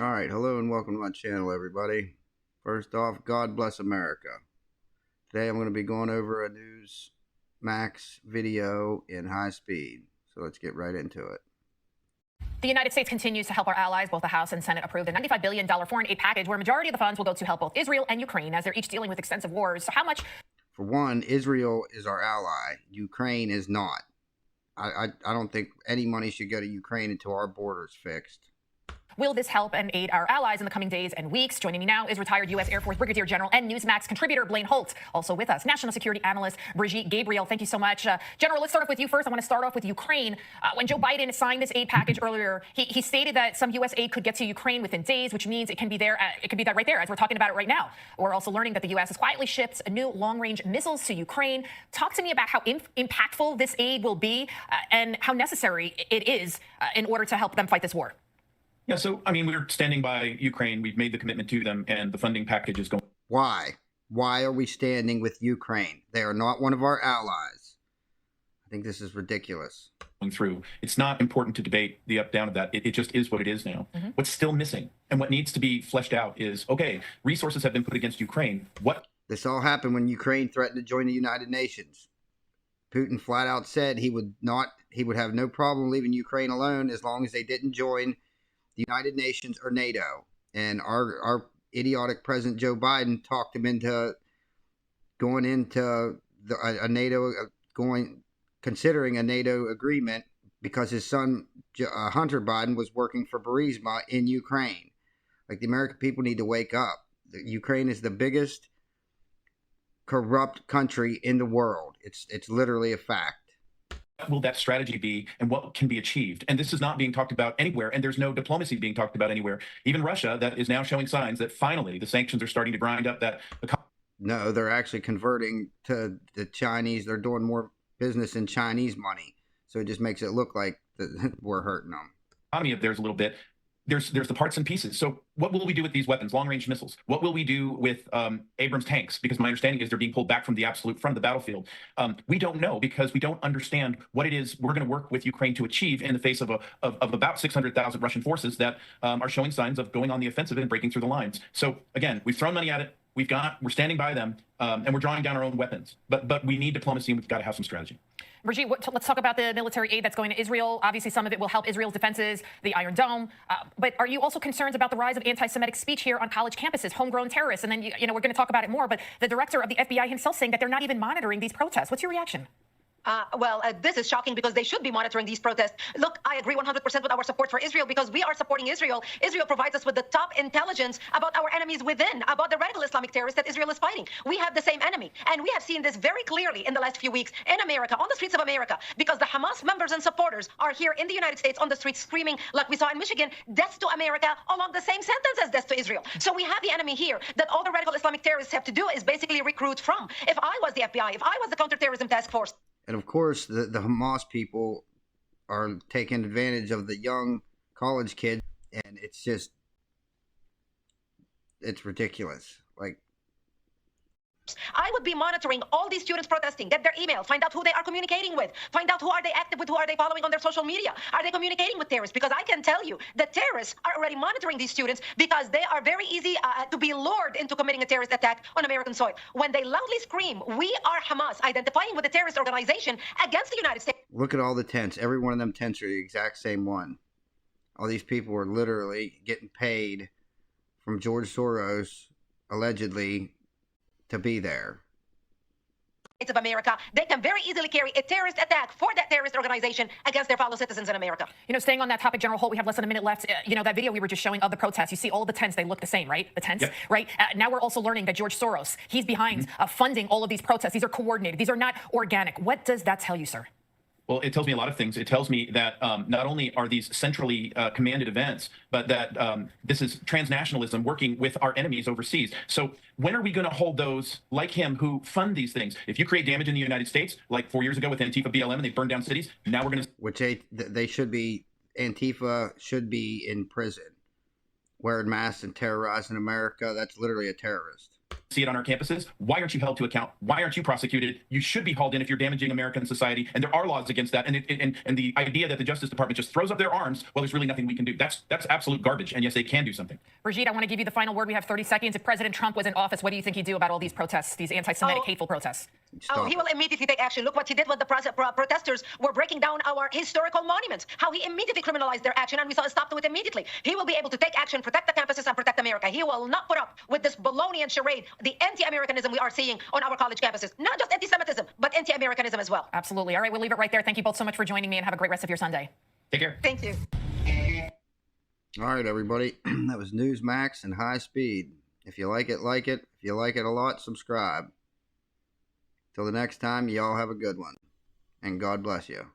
All right, hello and welcome to my channel, everybody. First off, God bless America. Today I'm going to be going over a Newsmax video in high speed. So let's get right into it. The United States continues to help our allies. Both the House and Senate approved a $95 billion foreign aid package where a majority of the funds will go to help both Israel and Ukraine as they're each dealing with extensive wars. So how much? For one, Israel is our ally. Ukraine is not. I don't think any money should go to Ukraine until our border's fixed. Will this help and aid our allies in the coming days and weeks? Joining me now is retired U.S. Air Force Brigadier General and Newsmax contributor Blaine Holt. Also with us, national security analyst Brigitte Gabriel. Thank you so much. General, let's start off with you first. I want to start off with Ukraine. When Joe Biden signed this aid package earlier, he stated that some U.S. aid could get to Ukraine within days, which means it can be there. It could be that right there as we're talking about it right now. We're also learning that the U.S. has quietly shipped new long-range missiles to Ukraine. Talk to me about how impactful this aid will be and how necessary it is in order to help them fight this war. Yeah, so, I mean, we're standing by Ukraine. We've made the commitment to them, and the funding package is going. Why? Why are we standing with Ukraine? They are not one of our allies. I think this is ridiculous. Through. It's not important to debate the up down of that. It just is what it is now. What's still missing and what needs to be fleshed out is, okay, resources have been put against Ukraine. What? This all happened when Ukraine threatened to join the United Nations. Putin flat out said he would have no problem leaving Ukraine alone as long as they didn't join the United Nations or NATO. And our idiotic President Joe Biden talked him into going into considering a NATO agreement because his son Hunter Biden was working for Burisma in Ukraine. Like, the American people need to wake up. Ukraine is the biggest corrupt country in the world. It's literally a fact. What will that strategy be and what can be achieved? And this is not being talked about anywhere, and there's no diplomacy being talked about anywhere. Even Russia, that is now showing signs that finally the sanctions are starting to grind up that. No, they're actually converting to the Chinese. They're doing more business in Chinese money. So it just makes it look like we're hurting them. Economy of theirs a little bit. There's the parts and pieces. So what will we do with these weapons, long-range missiles? What will we do with Abrams tanks? Because my understanding is they're being pulled back from the battlefield. We don't know because we don't understand what it is we're going to work with Ukraine to achieve in the face of about 600,000 Russian forces that are showing signs of going on the offensive and breaking through the lines. So again, we've thrown money at it. We're standing by them, and we're drawing down our own weapons. But we need diplomacy, and we've got to have some strategy. Brigitte, let's talk about the military aid that's going to Israel. Obviously, some of it will help Israel's defenses, the Iron Dome. But are you also concerned about the rise of anti-Semitic speech here on college campuses, homegrown terrorists? And then, we're going to talk about it more, but the director of the FBI himself saying that they're not even monitoring these protests. What's your reaction? This is shocking because they should be monitoring these protests. Look, I agree 100% with our support for Israel because we are supporting Israel. Israel provides us with the top intelligence about our enemies within, about the radical Islamic terrorists that Israel is fighting. We have the same enemy. And we have seen this very clearly in the last few weeks in America, on the streets of America, because the Hamas members and supporters are here in the United States on the streets screaming, like we saw in Michigan, death to America, along the same sentence as death to Israel. So we have the enemy here that all the radical Islamic terrorists have to do is basically recruit from. If I was the FBI, if I was the counterterrorism task force, and of course, the Hamas people are taking advantage of the young college kids, and it's ridiculous. Like, I would be monitoring all these students protesting, get their email, find out who they are communicating with, find out who are they active with, who are they following on their social media, are they communicating with terrorists? Because I can tell you that terrorists are already monitoring these students because they are very easy to be lured into committing a terrorist attack on American soil. When they loudly scream, we are Hamas, identifying with a terrorist organization against the United States. Look at all the tents. Every one of them tents are the exact same one. All these people are literally getting paid from George Soros, allegedly, to be there. Of America, they can very easily carry a terrorist attack for that terrorist organization against their fellow citizens in America. Staying on that topic, General Holt, we have less than a minute left. That video we were just showing of the protests, you see all the tents, they look the same, right? The tents, yep. Right? Now we're also learning that George Soros, he's behind funding all of these protests. These are coordinated. These are not organic. What does that tell you, sir? Well, it tells me a lot of things. It tells me that not only are these centrally commanded events, but that this is transnationalism working with our enemies overseas. So when are we going to hold those like him who fund these things? If you create damage in the United States, like 4 years ago with Antifa BLM and they burned down cities, now we're going to... Which they should be, Antifa should be in prison. Wearing masks and terrorizing America, that's literally a terrorist. see it on our campuses. Why aren't you held to account? Why aren't you prosecuted? You should be hauled in if you're damaging American society, and there are laws against that. And the idea that the Justice Department just throws up their arms, well, there's really nothing we can do. That's absolute garbage. And yes, they can do something. Brigitte, I want to give you the final word. We have 30 seconds. If President Trump was in office, what do you think he'd do about all these protests, these anti-Semitic, hateful protests? Oh, he will immediately take action. Look what he did when the protesters were breaking down our historical monuments, how he immediately criminalized their action, and we stopped it immediately. He will be able to take action, protect the campuses, and protect America. He will not put up with this baloney and charade, the anti-Americanism we are seeing on our college campuses. Not just anti-Semitism, but anti-Americanism as well. Absolutely. All right, we'll leave it right there. Thank you both so much for joining me, and have a great rest of your Sunday. Take care. Thank you. All right, everybody. That was Newsmax and High Speed. If you like it, like it. If you like it a lot, subscribe. Till the next time, y'all have a good one. And God bless you.